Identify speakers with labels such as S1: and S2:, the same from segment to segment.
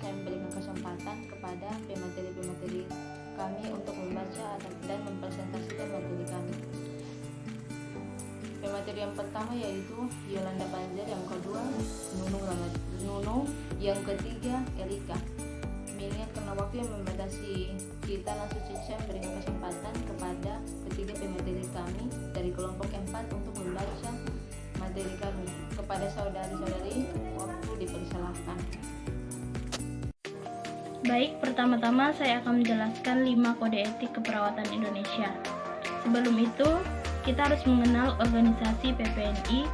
S1: saya memberikan kesempatan kepada pemateri-pemateri kami untuk membaca dan mempresentasikan materi kami. Pemateri yang pertama yaitu Yolanda Banzer, yang kedua Nuno, yang ketiga Erika. Mengingat karena waktu yang membatasi kita, langsung saja memberikan kesempatan kepada ketiga pemateri kami dari kelompok 4 untuk membaca materi kami. Kepada saudari-saudari, waktu dipersilahkan.
S2: Baik, pertama-tama saya akan menjelaskan 5 kode etik keperawatan Indonesia. Sebelum itu, kita harus mengenal organisasi PPNI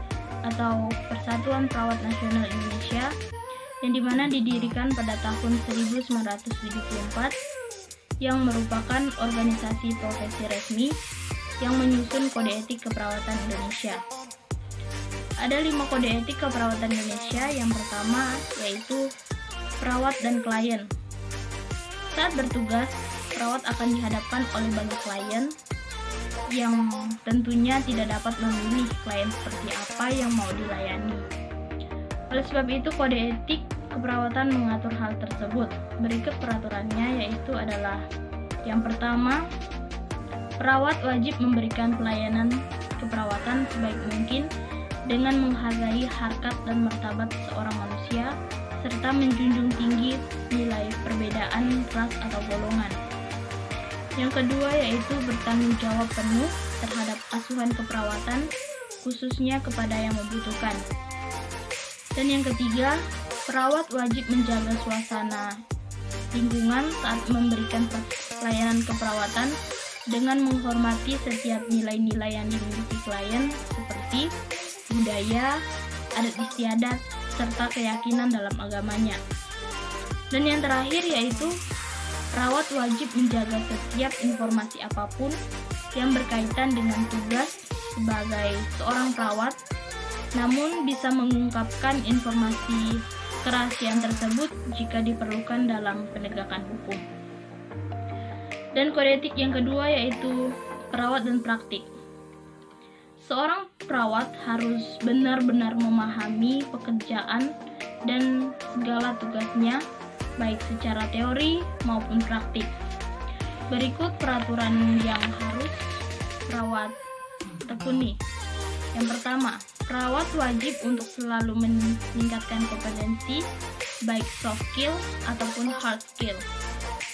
S2: atau Persatuan Perawat Nasional Indonesia, yang dimana didirikan pada tahun 1974, yang merupakan organisasi profesi resmi yang menyusun kode etik keperawatan Indonesia. Ada 5 kode etik keperawatan Indonesia. Yang pertama yaitu perawat dan klien. Saat bertugas, perawat akan dihadapkan oleh banyak klien yang tentunya tidak dapat memilih klien seperti apa yang mau dilayani. Oleh sebab itu, kode etik keperawatan mengatur hal tersebut. Berikut peraturannya, yaitu adalah yang pertama, perawat wajib memberikan pelayanan keperawatan sebaik mungkin dengan menghargai harkat dan martabat seorang manusia, serta menjunjung tinggi nilai perbedaan ras atau golongan. Yang kedua yaitu bertanggung jawab penuh terhadap asuhan keperawatan, khususnya kepada yang membutuhkan. Dan yang ketiga, perawat wajib menjaga suasana lingkungan saat memberikan pelayanan keperawatan dengan menghormati setiap nilai-nilai yang dimiliki klien seperti budaya, adat istiadat, serta keyakinan dalam agamanya. Dan yang terakhir yaitu perawat wajib menjaga setiap informasi apapun yang berkaitan dengan tugas sebagai seorang perawat, namun bisa mengungkapkan informasi kerahasiaan tersebut jika diperlukan dalam penegakan hukum. Dan kode etik yang kedua yaitu perawat dan praktik. Seorang perawat harus benar-benar memahami pekerjaan dan segala tugasnya, baik secara teori maupun praktik. Berikut peraturan yang harus perawat tekuni. Yang pertama, perawat wajib untuk selalu meningkatkan kompetensi baik soft skill ataupun hard skill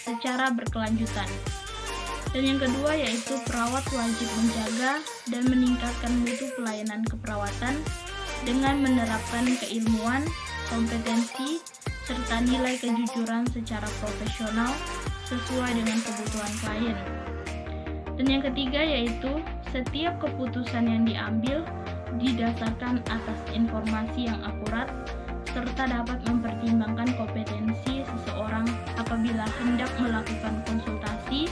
S2: secara berkelanjutan. Dan yang kedua yaitu perawat wajib menjaga dan meningkatkan mutu pelayanan keperawatan dengan menerapkan keilmuan, kompetensi, serta nilai kejujuran secara profesional sesuai dengan kebutuhan klien. Dan yang ketiga yaitu setiap keputusan yang diambil didasarkan atas informasi yang akurat serta dapat mempertimbangkan kompetensi seseorang apabila hendak melakukan konsultasi,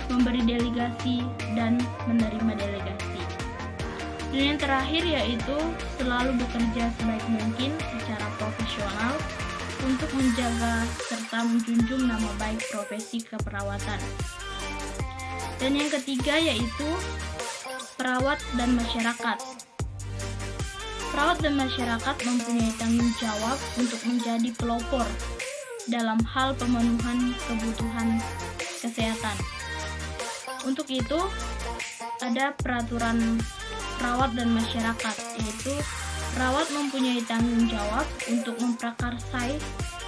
S2: memberi delegasi, dan menerima delegasi. Dan yang terakhir yaitu selalu bekerja sebaik mungkin secara profesional untuk menjaga serta menjunjung nama baik profesi keperawatan. Dan yang ketiga yaitu perawat dan masyarakat. Perawat dan masyarakat mempunyai tanggung jawab untuk menjadi pelopor dalam hal pemenuhan kebutuhan kesehatan. Untuk itu, ada peraturan perawat dan masyarakat, yaitu perawat mempunyai tanggung jawab untuk memprakarsai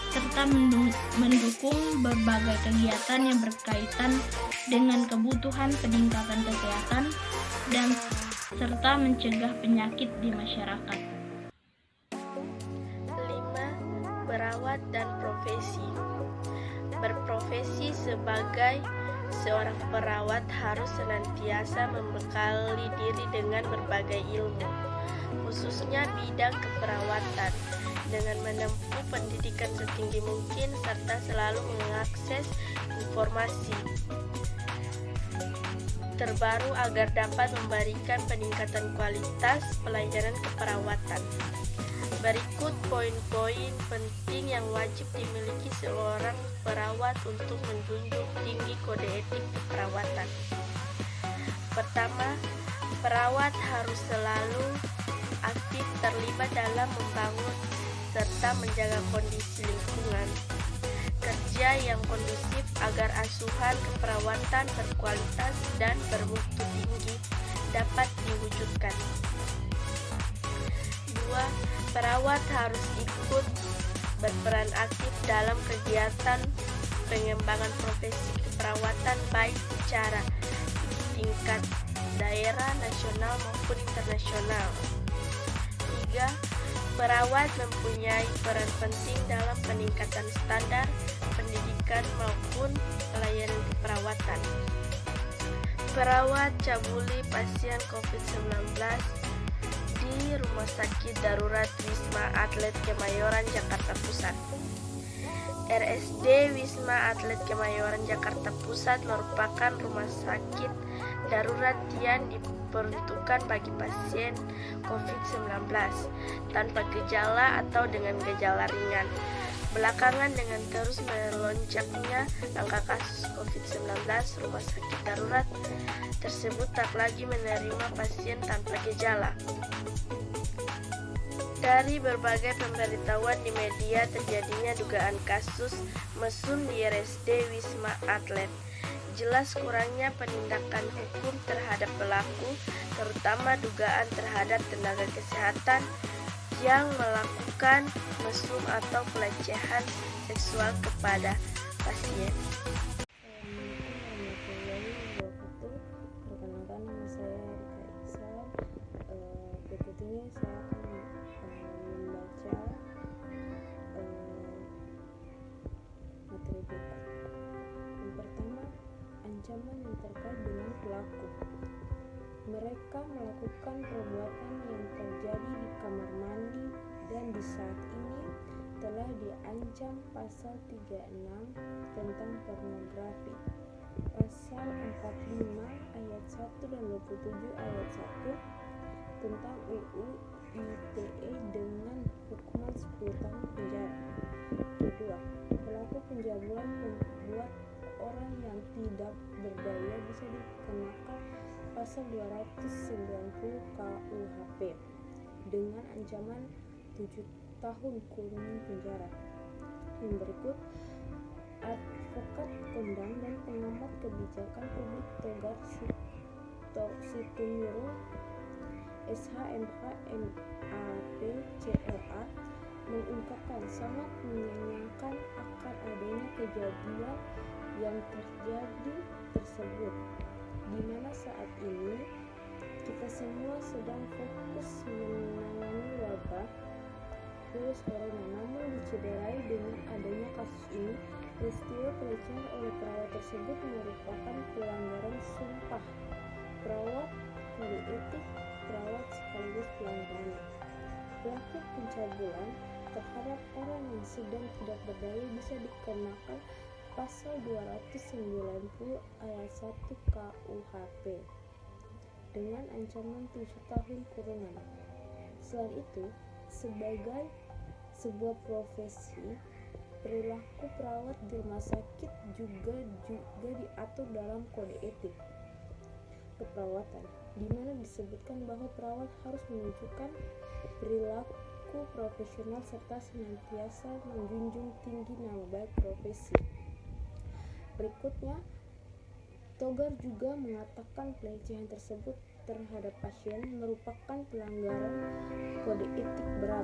S2: serta mendukung berbagai kegiatan yang berkaitan dengan kebutuhan peningkatan kesehatan dan serta mencegah penyakit di masyarakat.
S3: 5. Perawat dan profesi. Berprofesi sebagai seorang perawat harus senantiasa membekali diri dengan berbagai ilmu, khususnya bidang keperawatan, dengan menempuh pendidikan setinggi mungkin serta selalu mengakses informasi terbaru agar dapat memberikan peningkatan kualitas pelayanan keperawatan. Berikut poin-poin penting yang wajib dimiliki seorang perawat untuk menjunjung tinggi kode etik keperawatan. Pertama, perawat harus selalu aktif terlibat dalam membangun serta menjaga kondisi lingkungan. kerja yang kondusif agar asuhan keperawatan berkualitas dan bermutu tinggi dapat diwujudkan. 2. Perawat harus ikut berperan aktif dalam kegiatan pengembangan profesi keperawatan baik secara tingkat daerah, nasional maupun internasional. 3. Perawat mempunyai peran penting dalam peningkatan standar pendidikan maupun pelayanan keperawatan. Perawat cabuli pasien COVID-19 di Rumah Sakit Darurat Wisma Atlet Kemayoran, Jakarta Pusat. RSD Wisma Atlet Kemayoran, Jakarta Pusat merupakan rumah sakit darurat yang diperuntukkan bagi pasien COVID-19 tanpa gejala atau dengan gejala ringan. Belakangan dengan terus melonjaknya angka kasus COVID-19, rumah sakit darurat tersebut tak lagi menerima pasien tanpa gejala. Dari berbagai pemberitahuan di media terjadinya dugaan kasus mesum di RSD Wisma Atlet. Jelas kurangnya penindakan hukum terhadap pelaku, terutama dugaan terhadap tenaga kesehatan yang melakukan mesum atau pelecehan seksual kepada pasien.
S4: Perkenalkan, nama saya Rika Iksal. Berikut ini saya akan membaca materi berikut. Yang pertama, ancaman yang terkait dengan pelaku. Mereka melakukan perbuatan yang terjadi di kamar mandi dan di saat ini telah diancam pasal 36 tentang pornografi, pasal 45 ayat 1 dan 27 ayat 1 tentang UU ITE dengan hukuman 10 tahun penjara. Kedua, pelaku pencabulan membuat orang yang tidak berdaya bisa dikenakan pasal 290 KUHP dengan ancaman 7 tahun kurungan penjara. Yang berikut, advokat kondang dan pengamat kebijakan publik Togar Situmorang SHMH MAP CLA mengungkapkan sangat menyayangkan akan adanya kejadian yang terjadi tersebut, di mana saat ini kita semua sedang fokus menangani wabah virus corona. Namun dicederai dengan adanya kasus ini, peristiwa pelecehan oleh perawat tersebut merupakan pelanggaran sumpah perawat, kode etik perawat sekaligus pelanggaran. Pelaku pencabulan terhadap orang yang sedang tidak berdaya bisa dikenakan pasal 290 ayat 1 KUHP dengan ancaman 7 tahun kurungan. Selain itu, sebagai sebuah profesi, perilaku perawat di rumah sakit juga diatur dalam kode etik keperawatan, di mana disebutkan bahwa perawat harus menunjukkan perilaku profesional serta senantiasa menjunjung tinggi nama baik profesi. Berikutnya, Togar juga mengatakan pelecehan tersebut terhadap pasien merupakan pelanggaran kode etik berat.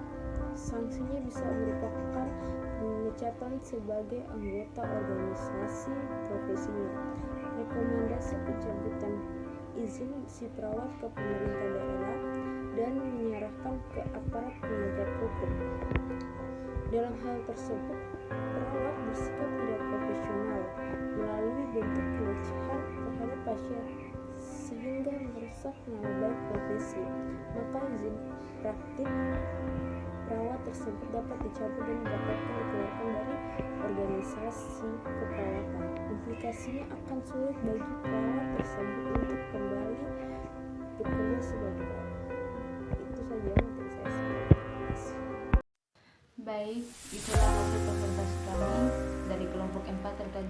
S4: Sanksinya bisa merupakan pemecatan sebagai anggota organisasi profesinya, rekomendasi pencabutan izin si perawat ke pemerintah daerah, dan menyerahkan ke aparat penegak hukum. Dalam hal tersebut, perawat bersikap tidak profesional melalui bentuk pelecehan terhadap pasien sehingga merusak nama baik profesi, maka izin praktik perawat tersebut dapat dicabut dan dapat dikeluarkan dari organisasi keperawatan. Implikasinya akan sulit bagi perawat tersebut untuk kembali bekerja sebagai perawat. Itu saja materi saya.
S1: Baik, itulah hasil presentasi kami dari kelompok 4 terkait